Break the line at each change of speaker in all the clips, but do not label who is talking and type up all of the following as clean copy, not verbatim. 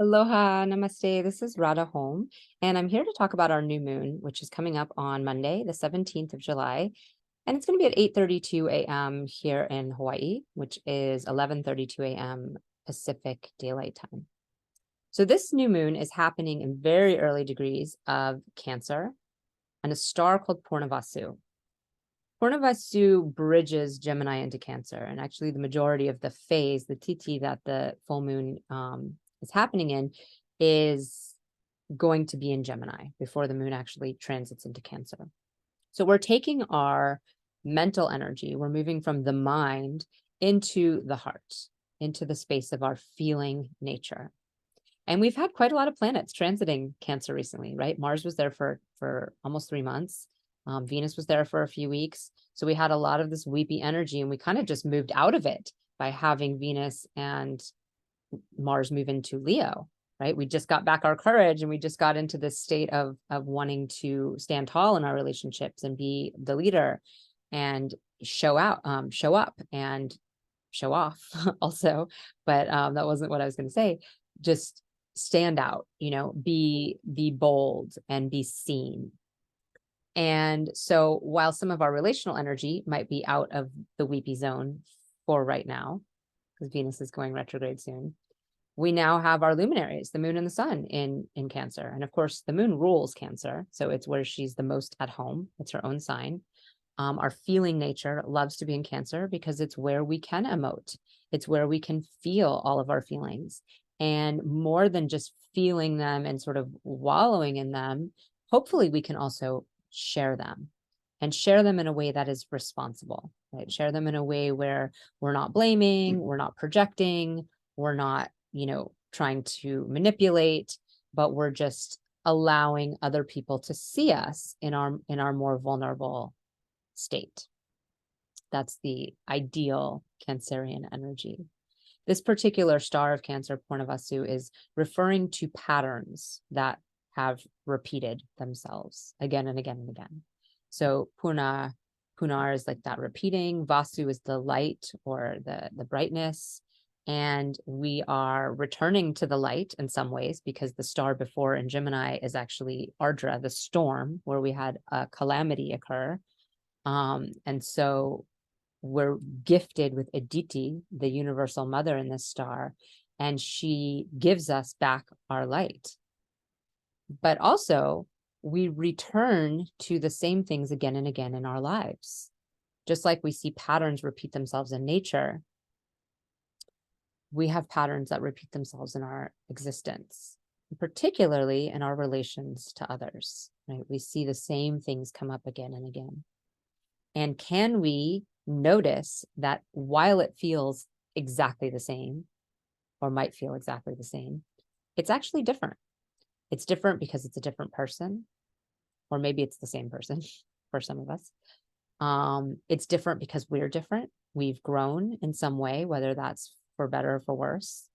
Aloha, namaste. This is Radha Home, and I'm here to talk about our new moon, which is coming up on Monday, the 17th of July. And it's going to be at 8:32 a.m. here in Hawaii, which is 11:32 a.m. Pacific Daylight Time. So this new moon is happening in very early degrees of Cancer and a star called Purnavasu. Purnavasu bridges Gemini into Cancer, and actually the majority of the phase, the tithi that the full moon is happening in, is going to be in Gemini before the moon actually transits into Cancer. So we're taking our mental energy, we're moving from the mind into the heart, into the space of our feeling nature. And we've had quite a lot of planets transiting Cancer recently, right? Mars was there for almost 3 months. Venus was there for a few weeks. So we had a lot of this weepy energy, and we kind of just moved out of it by having Venus and Mars move into Leo, right? We just got back our courage, and we just got into this state of wanting to stand tall in our relationships and be the leader and show out, show up and show off also. But that wasn't what I was going to say. Just stand out, be bold and be seen. And so while some of our relational energy might be out of the weepy zone for right now, because Venus is going retrograde soon, we now have our luminaries, the moon and the sun in Cancer. And of course, the moon rules Cancer. So it's where she's the most at home. It's her own sign. Our feeling nature loves to be in Cancer because it's where we can emote. It's where we can feel all of our feelings. And more than just feeling them and sort of wallowing in them, hopefully we can also share them, and share them in a way that is responsible, right? Share them in a way where we're not blaming, we're not projecting, we're not, trying to manipulate, but we're just allowing other people to see us in our more vulnerable state. That's the ideal Cancerian energy. This particular star of Cancer, Purnavasu, is referring to patterns that have repeated themselves again and again and again. So Punar is like that repeating. Vasu is the light or the brightness. And we are returning to the light in some ways, because the star before in Gemini is actually Ardra, the storm, where we had a calamity occur. And so we're gifted with Aditi, the universal mother in this star, and she gives us back our light. But also, we return to the same things again and again in our lives. Just like we see patterns repeat themselves in nature, we have patterns that repeat themselves in our existence, particularly in our relations to others, right? We see the same things come up again and again. And can we notice that while it feels exactly the same, or might feel exactly the same, it's actually different. It's different because it's a different person, or maybe it's the same person for some of us. It's different because we're different. We've grown in some way, whether that's for better or for worse.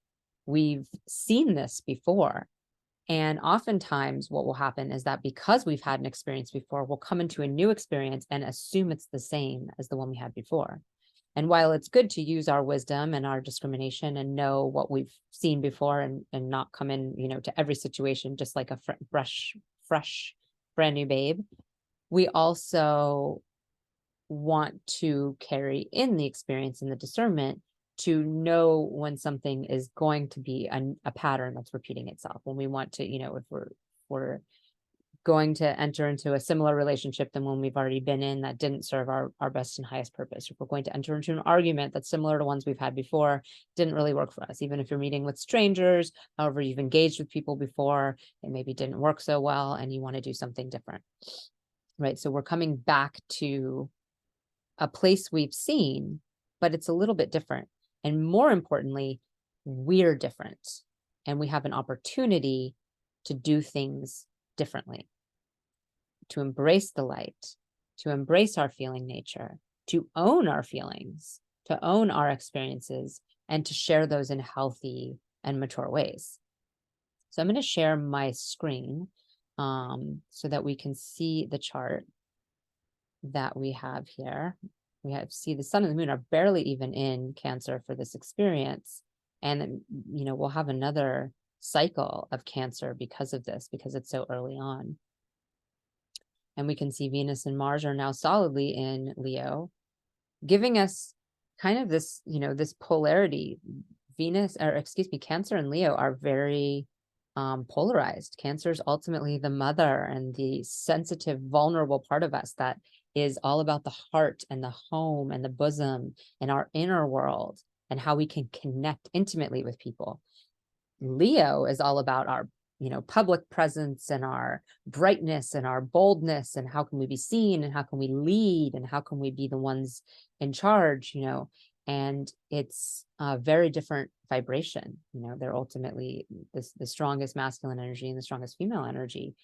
We've seen this before. And oftentimes what will happen is that because we've had an experience before, we'll come into a new experience and assume it's the same as the one we had before. And while it's good to use our wisdom and our discrimination and know what we've seen before, and not come in, to every situation just like a fresh, brand new babe, we also want to carry in the experience and the discernment to know when something is going to be a pattern that's repeating itself. When we want to, if we're going to enter into a similar relationship than one we've already been in that didn't serve our best and highest purpose. If we're going to enter into an argument that's similar to ones we've had before, didn't really work for us. Even if you're meeting with strangers, however you've engaged with people before, it maybe didn't work so well and you want to do something different, right? So we're coming back to a place we've seen, but it's a little bit different. And more importantly, we're different, and we have an opportunity to do things differently, to embrace the light, to embrace our feeling nature, to own our feelings, to own our experiences, and to share those in healthy and mature ways. So I'm going to share my screen so that we can see the chart that we have here. See the sun and the moon are barely even in Cancer for this experience. And then, we'll have another cycle of Cancer because of this, because it's so early on. And we can see Venus and Mars are now solidly in Leo, giving us kind of this, this polarity. Cancer and Leo are very polarized. Cancer is ultimately the mother and the sensitive, vulnerable part of us that is all about the heart and the home and the bosom and our inner world and how we can connect intimately with people. Leo is all about our, public presence and our brightness and our boldness and how can we be seen and how can we lead and how can we be the ones in charge, and it's a very different vibration. They're ultimately the strongest masculine energy and the strongest female energy.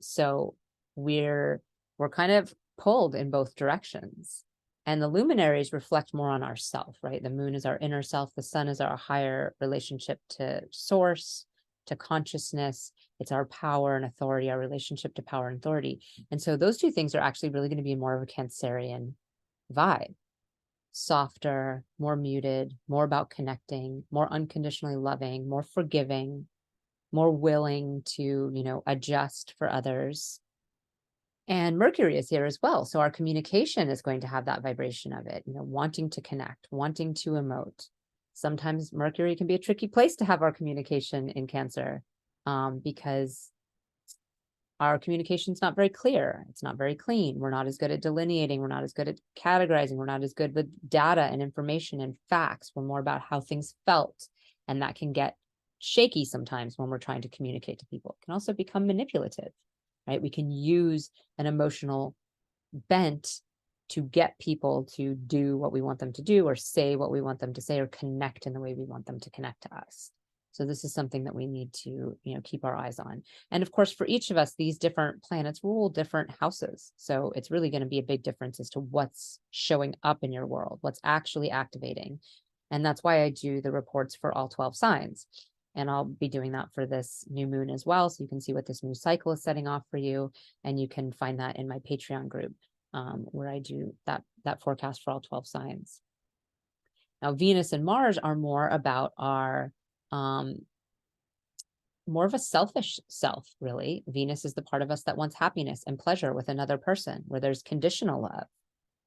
So we're kind of pulled in both directions. And the luminaries reflect more on ourself, right? The moon is our inner self. The sun is our higher relationship to source, to consciousness. It's our power and authority, our relationship to power and authority. And so those two things are actually really going to be more of a Cancerian vibe. Softer, more muted, more about connecting, more unconditionally loving, more forgiving, more willing to, adjust for others. And Mercury is here as well. So our communication is going to have that vibration of it, wanting to connect, wanting to emote. Sometimes Mercury can be a tricky place to have our communication in Cancer, because our communication is not very clear. It's not very clean. We're not as good at delineating. We're not as good at categorizing. We're not as good with data and information and facts. We're more about how things felt. And that can get shaky sometimes when we're trying to communicate to people. It can also become manipulative, right? We can use an emotional bent to get people to do what we want them to do or say what we want them to say or connect in the way we want them to connect to us. So this is something that we need to, keep our eyes on. And of course, for each of us, these different planets rule different houses. So it's really going to be a big difference as to what's showing up in your world, what's actually activating. And that's why I do the reports for all 12 signs. And I'll be doing that for this new moon as well. So you can see what this new cycle is setting off for you. And you can find that in my Patreon group, where I do that forecast for all 12 signs. Now, Venus and Mars are more about our, more of a selfish self, really. Venus is the part of us that wants happiness and pleasure with another person, where there's conditional love.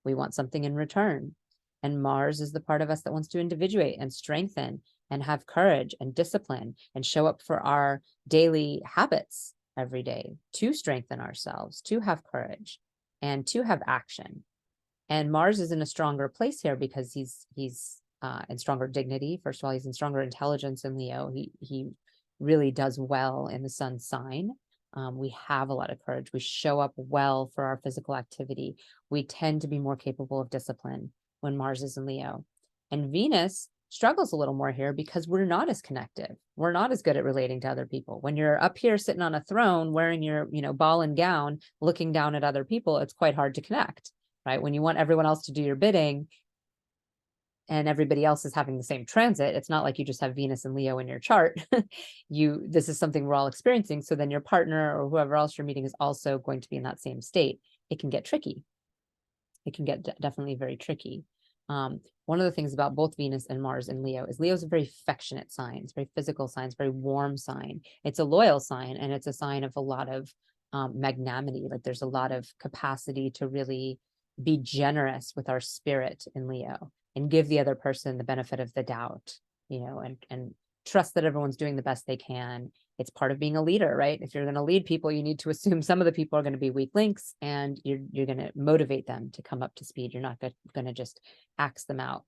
We want something in return. And Mars is the part of us that wants to individuate and strengthen and have courage and discipline and show up for our daily habits every day to strengthen ourselves, to have courage and to have action. And Mars is in a stronger place here because he's in stronger dignity. First of all, he's in stronger intelligence in Leo. He really does well in the sun sign. We have a lot of courage. We show up well for our physical activity. We tend to be more capable of discipline when Mars is in Leo. And Venus struggles a little more here because we're not as connective. We're not as good at relating to other people. When you're up here sitting on a throne wearing your, ball and gown, looking down at other people, it's quite hard to connect, right? When you want everyone else to do your bidding and everybody else is having the same transit, it's not like you just have Venus and Leo in your chart. This is something we're all experiencing. So then your partner or whoever else you're meeting is also going to be in that same state. It can get tricky. It can get definitely very tricky. One of the things about both Venus and Mars in Leo is Leo is a very affectionate sign. It's a very physical sign. It's a very warm sign. It's a loyal sign, and it's a sign of a lot of magnanimity. Like there's a lot of capacity to really be generous with our spirit in Leo and give the other person the benefit of the doubt, and trust that everyone's doing the best they can. It's part of being a leader, right? If you're going to lead people, you need to assume some of the people are going to be weak links, and you're going to motivate them to come up to speed. You're not going to just axe them out.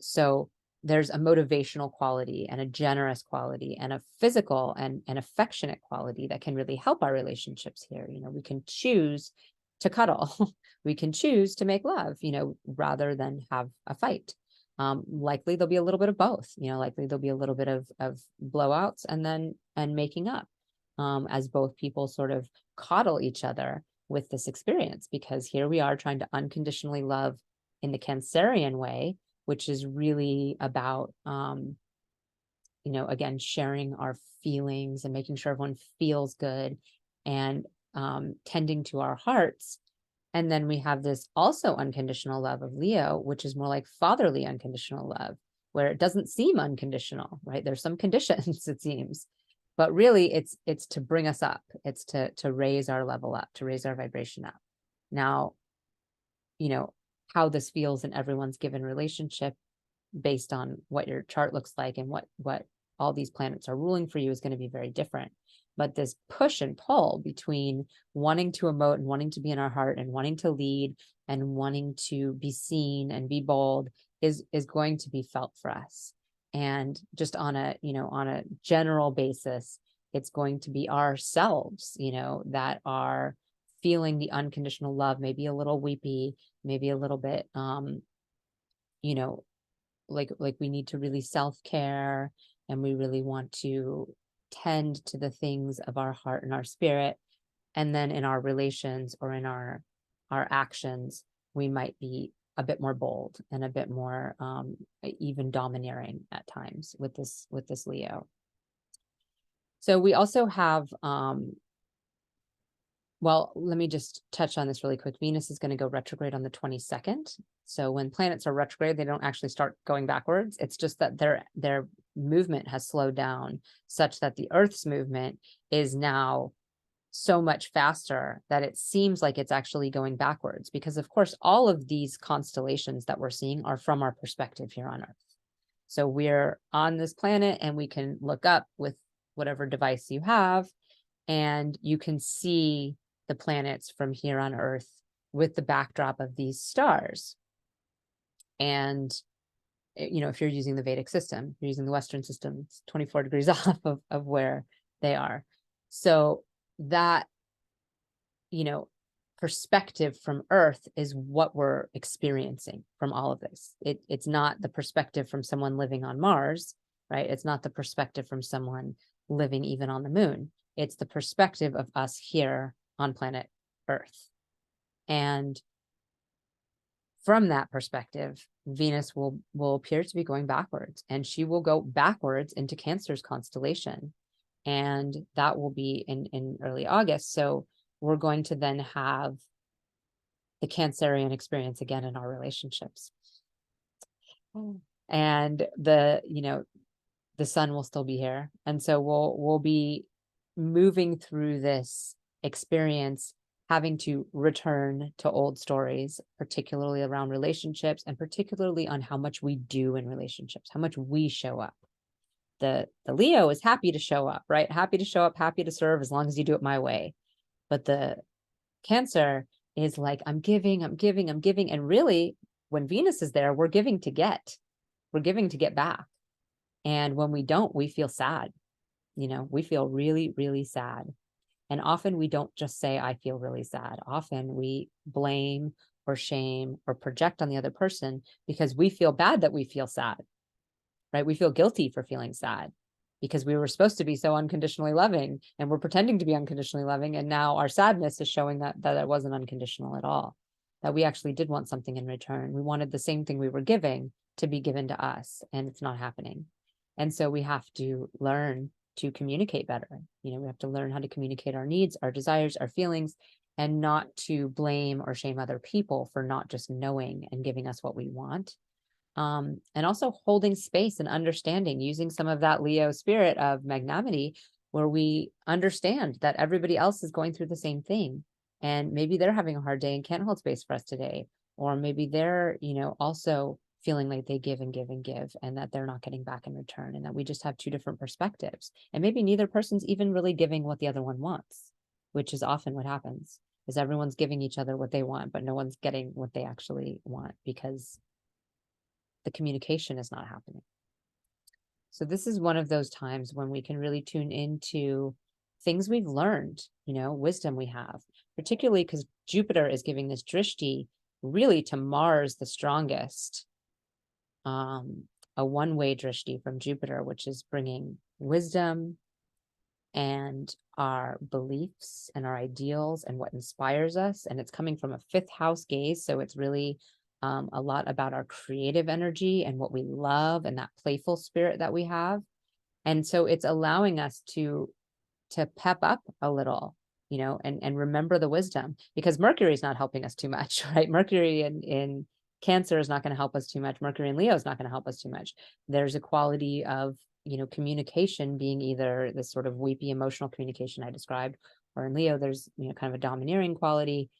So there's a motivational quality and a generous quality and a physical and affectionate quality that can really help our relationships here. We can choose to cuddle. We can choose to make love, rather than have a fight. Likely there'll be a little bit of both, likely there'll be a little bit of blowouts and making up, as both people sort of coddle each other with this experience, because here we are trying to unconditionally love in the Cancerian way, which is really about, again, sharing our feelings and making sure everyone feels good and tending to our hearts. And then we have this also unconditional love of Leo, which is more like fatherly unconditional love, where it doesn't seem unconditional, right? There's some conditions, it seems, but really it's to bring us up. It's to raise our level up, to raise our vibration up. Now, how this feels in everyone's given relationship based on what your chart looks like and what all these planets are ruling for you is going to be very different. But this push and pull between wanting to emote and wanting to be in our heart and wanting to lead and wanting to be seen and be bold is going to be felt for us. And just on a general basis, it's going to be ourselves, that are feeling the unconditional love, maybe a little weepy, maybe a little bit, like we need to really self-care, and we really want to tend to the things of our heart and our spirit. And then in our relations or in our actions, we might be a bit more bold and a bit more even domineering at times with this Leo. So we also have well, let me just touch on this really quick. Venus is going to go retrograde on the 22nd. So when planets are retrograde, they don't actually start going backwards. It's just that their movement has slowed down such that the Earth's movement is now so much faster that it seems like it's actually going backwards, because of course, all of these constellations that we're seeing are from our perspective here on Earth. So we're on this planet and we can look up with whatever device you have, and you can see the planets from here on Earth with the backdrop of these stars. And, if you're using the Vedic system, you're using the Western system, it's 24 degrees off of where they are. So that, perspective from Earth is what we're experiencing from all of this. It's not the perspective from someone living on Mars, right? It's not the perspective from someone living even on the moon. It's the perspective of us here on planet Earth. And from that perspective, Venus will appear to be going backwards, and she will go backwards into Cancer's constellation. And that will be in early August. So we're going to then have the Cancerian experience again in our relationships. And the sun will still be here. And so we'll be moving through this experience, having to return to old stories, particularly around relationships, and particularly on how much we do in relationships, how much we show up. The Leo is happy to show up, right? Happy to show up, happy to serve, as long as you do it my way. But the Cancer is like, I'm giving. And really, when Venus is there, we're giving to get. We're giving to get back. And when we don't, we feel sad. We feel really, really sad. And often we don't just say, I feel really sad. Often we blame or shame or project on the other person because we feel bad that we feel sad, right? We feel guilty for feeling sad because we were supposed to be so unconditionally loving, and we're pretending to be unconditionally loving. And now our sadness is showing that it wasn't unconditional at all, that we actually did want something in return. We wanted the same thing we were giving to be given to us, and it's not happening. And so we have to learn to communicate better. We have to learn how to communicate our needs, our desires, our feelings, and not to blame or shame other people for not just knowing and giving us what we want. And also holding space and understanding, using some of that Leo spirit of magnanimity, where we understand that everybody else is going through the same thing. And maybe they're having a hard day and can't hold space for us today. Or maybe they're, also feeling like they give and give and give, and that they're not getting back in return, and that we just have two different perspectives. And maybe neither person's even really giving what the other one wants, which is often what happens, is everyone's giving each other what they want, but no one's getting what they actually want because the communication is not happening. So this is one of those times when we can really tune into things we've learned, wisdom we have, particularly because Jupiter is giving this drishti really to Mars, the strongest, a one-way drishti from Jupiter, which is bringing wisdom and our beliefs and our ideals and what inspires us. And it's coming from a fifth house gaze. So it's really a lot about our creative energy and what we love and that playful spirit that we have. And so it's allowing us to pep up a little, and remember the wisdom, because Mercury is not helping us too much, right? Mercury in Cancer is not going to help us too much. Mercury in Leo is not going to help us too much. There's a quality of, communication being either this sort of weepy emotional communication I described, or in Leo, there's, kind of a domineering quality.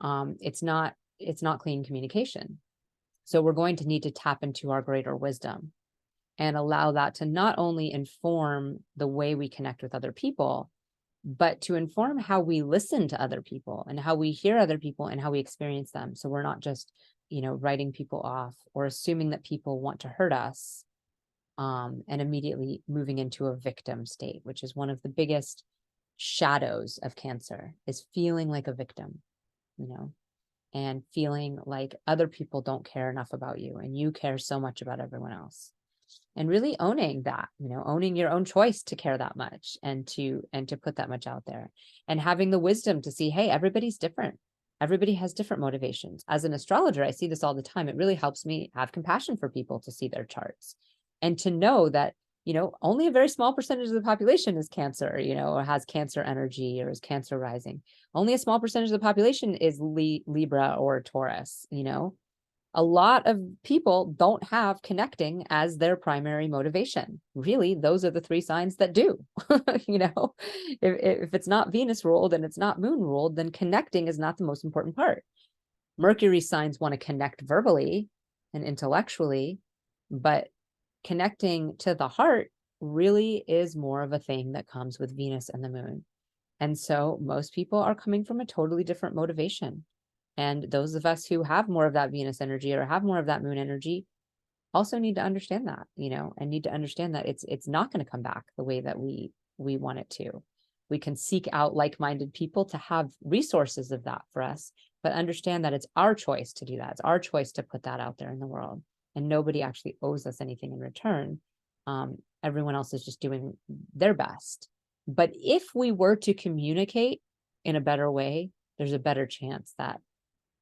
It's not clean communication. So we're going to need to tap into our greater wisdom and allow that to not only inform the way we connect with other people, but to inform how we listen to other people and how we hear other people and how we experience them. So we're not just, writing people off or assuming that people want to hurt us, and immediately moving into a victim state, which is one of the biggest shadows of Cancer, is feeling like a victim, and feeling like other people don't care enough about you and you care so much about everyone else. And really owning that, owning your own choice to care that much and to put that much out there, and having the wisdom to see, hey, everybody's different. Everybody has different motivations. As an astrologer, I see this all the time. It really helps me have compassion for people to see their charts and to know that, only a very small percentage of the population is Cancer, or has Cancer energy or is Cancer rising. Only a small percentage of the population is Libra or Taurus, A lot of people don't have connecting as their primary motivation. Really, those are the three signs that do. If it's not Venus ruled and it's not Moon ruled, then connecting is not the most important part. Mercury signs want to connect verbally and intellectually, but connecting to the heart really is more of a thing that comes with Venus and the Moon. And so most people are coming from a totally different motivation. And those of us who have more of that Venus energy or have more of that Moon energy also need to understand that, and need to understand that it's not going to come back the way that we want it to. We can seek out like-minded people to have resources of that for us, but understand that it's our choice to do that. It's our choice to put that out there in the world, and nobody actually owes us anything in return. Everyone else is just doing their best. But if we were to communicate in a better way, there's a better chance that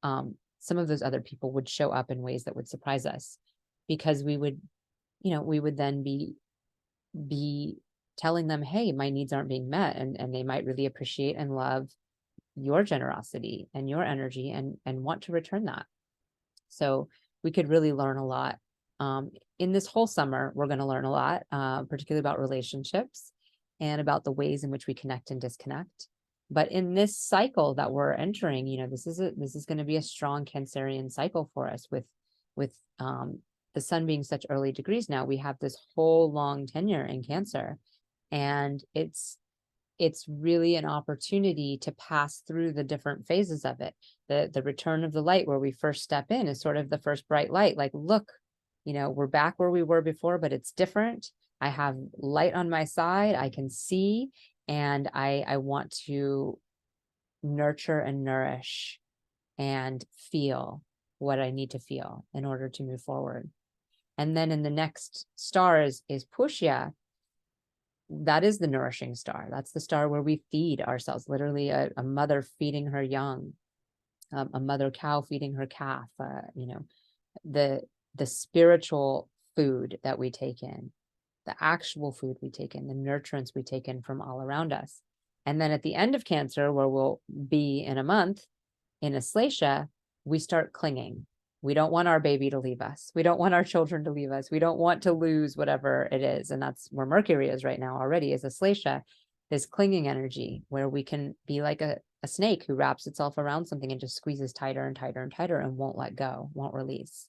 some of those other people would show up in ways that would surprise us, because we would then be telling them, hey, my needs aren't being met, and they might really appreciate and love your generosity and your energy and want to return that. So we could really learn a lot. In this whole summer, we're going to learn a lot, particularly about relationships and about the ways in which we connect and disconnect. But in this cycle that we're entering, this is going to be a strong Cancerian cycle for us with the sun being such early degrees now. We have this whole long tenure in Cancer, and it's really an opportunity to pass through the different phases of it. The return of the light, where we first step in, is sort of the first bright light. Like, look, we're back where we were before, but it's different. I have light on my side. I can see, and I want to nurture and nourish and feel what I need to feel in order to move forward. And then in the next star is Pushya. That is the nourishing star. That's the star where we feed ourselves, literally a mother feeding her young, a mother cow feeding her calf, the spiritual food that we take in, the actual food we take in, the nurturance we take in from all around us. And then at the end of Cancer, where we'll be in a month, in Aslesha, we start clinging. We don't want our baby to leave us. We don't want our children to leave us. We don't want to lose whatever it is. And that's where Mercury is right now already, is Aslesha, this clinging energy, where we can be like a snake who wraps itself around something and just squeezes tighter and tighter and tighter and won't let go, won't release.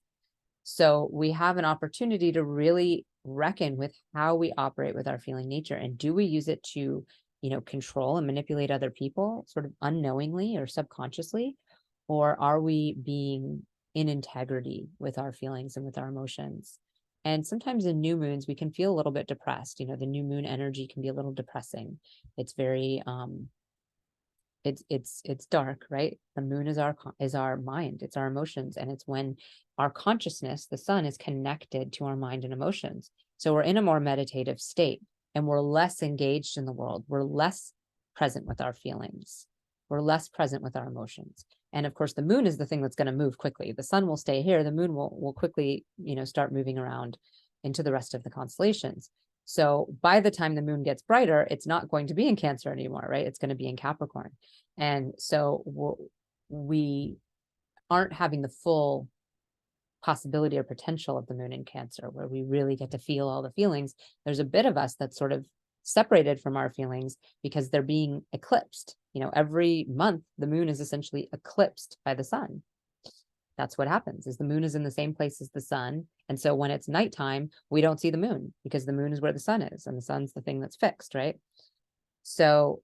So we have an opportunity to really reckon with how we operate with our feeling nature. And do we use it to, control and manipulate other people sort of unknowingly or subconsciously? Or are we being in integrity with our feelings and with our emotions? And sometimes in new moons, we can feel a little bit depressed. The new moon energy can be a little depressing. It's very, it's dark, right? The moon is our mind, it's our emotions, and it's when our consciousness, the sun, is connected to our mind and emotions. So we're in a more meditative state, and we're less engaged in the world. We're less present with our feelings. We're less present with our emotions. And of course, the moon is the thing that's going to move quickly. The sun will stay here. The moon will quickly, start moving around into the rest of the constellations. So by the time the moon gets brighter, it's not going to be in Cancer anymore, right? It's going to be in Capricorn. And so we aren't having the full possibility or potential of the moon in Cancer, where we really get to feel all the feelings. There's a bit of us that's sort of separated from our feelings because they're being eclipsed. Every month the moon is essentially eclipsed by the sun. That's what happens, is the moon is in the same place as the sun. And so when it's nighttime, we don't see the moon because the moon is where the sun is, and the sun's the thing that's fixed, right? So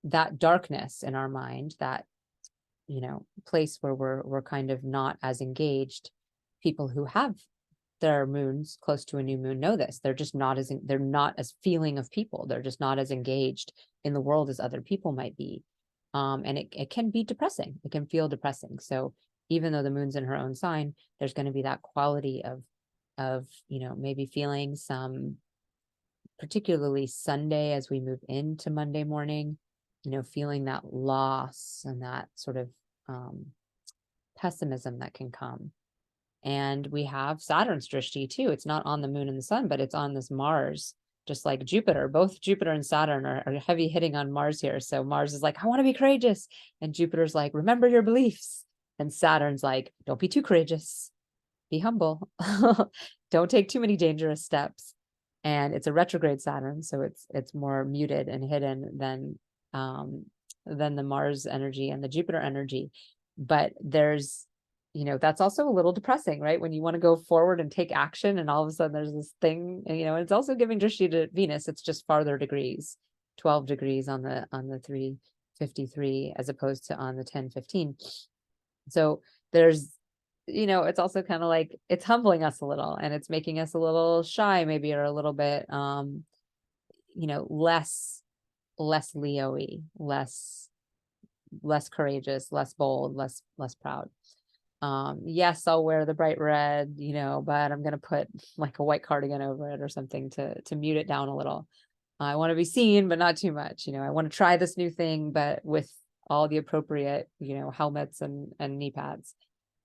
that darkness in our mind, that, place where we're kind of not as engaged, people who have their moons close to a new moon know this. They're just not as, they're not as feeling of people. They're just not as engaged in the world as other people might be. And it can be depressing. It can feel depressing. So even though the moon's in her own sign, there's going to be that quality of, maybe feeling some, particularly Sunday as we move into Monday morning, feeling that loss and that sort of pessimism that can come. And we have Saturn's drishti too. It's not on the moon and the sun, but it's on this Mars, just like Jupiter. Both Jupiter and Saturn are heavy hitting on Mars here. So Mars is like, I want to be courageous. And Jupiter's like, remember your beliefs. And Saturn's like, don't be too courageous. Be humble. Don't take too many dangerous steps. And it's a retrograde Saturn, so it's more muted and hidden than the Mars energy and the Jupiter energy. But there's, that's also a little depressing, right? When you want to go forward and take action, and all of a sudden there's this thing, and, it's also giving drishti to Venus. It's just farther degrees, 12 degrees on the 353 as opposed to on the 1015. So there's, it's also kind of like, it's humbling us a little, and it's making us a little shy maybe, or a little bit, less Leo-y, less courageous, less bold, less proud. Yes, I'll wear the bright red, but I'm going to put like a white cardigan over it or something to mute it down a little. I want to be seen, but not too much. I want to try this new thing, but with all the appropriate, helmets and knee pads.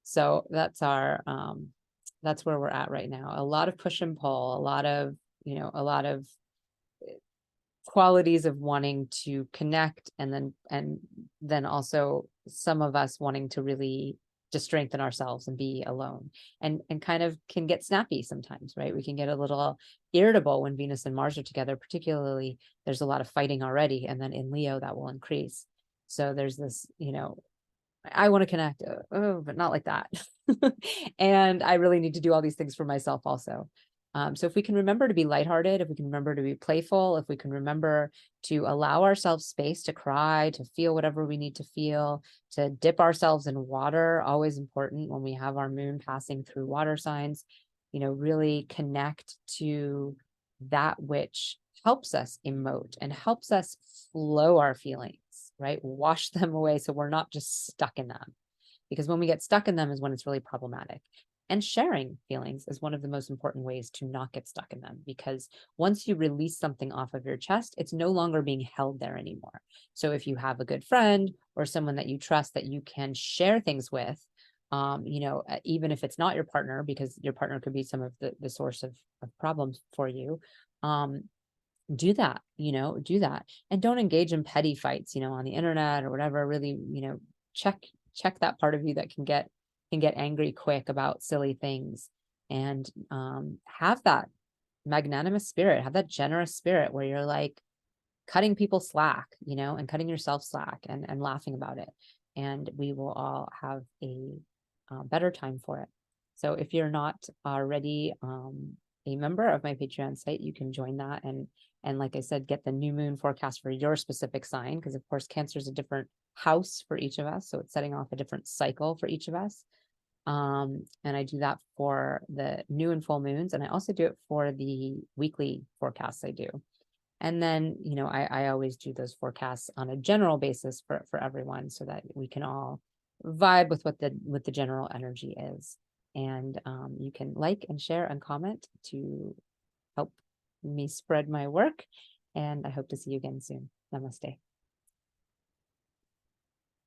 So that's that's where we're at right now. A lot of push and pull, a lot of qualities of wanting to connect, and then also some of us wanting to really just strengthen ourselves and be alone, and kind of can get snappy sometimes, right? We can get a little irritable when Venus and Mars are together, particularly there's a lot of fighting already, and then in Leo that will increase. So there's this, I want to connect, but not like that. And I really need to do all these things for myself also. So if we can remember to be lighthearted, if we can remember to be playful, if we can remember to allow ourselves space to cry, to feel whatever we need to feel, to dip ourselves in water, always important when we have our moon passing through water signs, really connect to that which helps us emote and helps us flow our feelings, right? Wash them away so we're not just stuck in them. Because when we get stuck in them is when it's really problematic. And sharing feelings is one of the most important ways to not get stuck in them, because once you release something off of your chest, it's no longer being held there anymore. So if you have a good friend or someone that you trust that you can share things with, even if it's not your partner, because your partner could be some of the source of problems for you, do that, do that. And don't engage in petty fights, on the internet or whatever. Really, check that part of you that can get angry quick about silly things, and have that magnanimous spirit, have that generous spirit where you're like cutting people slack, and cutting yourself slack, and laughing about it. And we will all have a better time for it. So if you're not already a member of my Patreon site, you can join that, and like I said, get the new moon forecast for your specific sign, because of course Cancer is a different house for each of us, so it's setting off a different cycle for each of us. And I do that for the new and full moons, and I also do it for the weekly forecasts I do. And then, I always do those forecasts on a general basis for everyone, so that we can all vibe with what the general energy is. And you can like and share and comment to help me spread my work. And I hope to see you again soon. Namaste.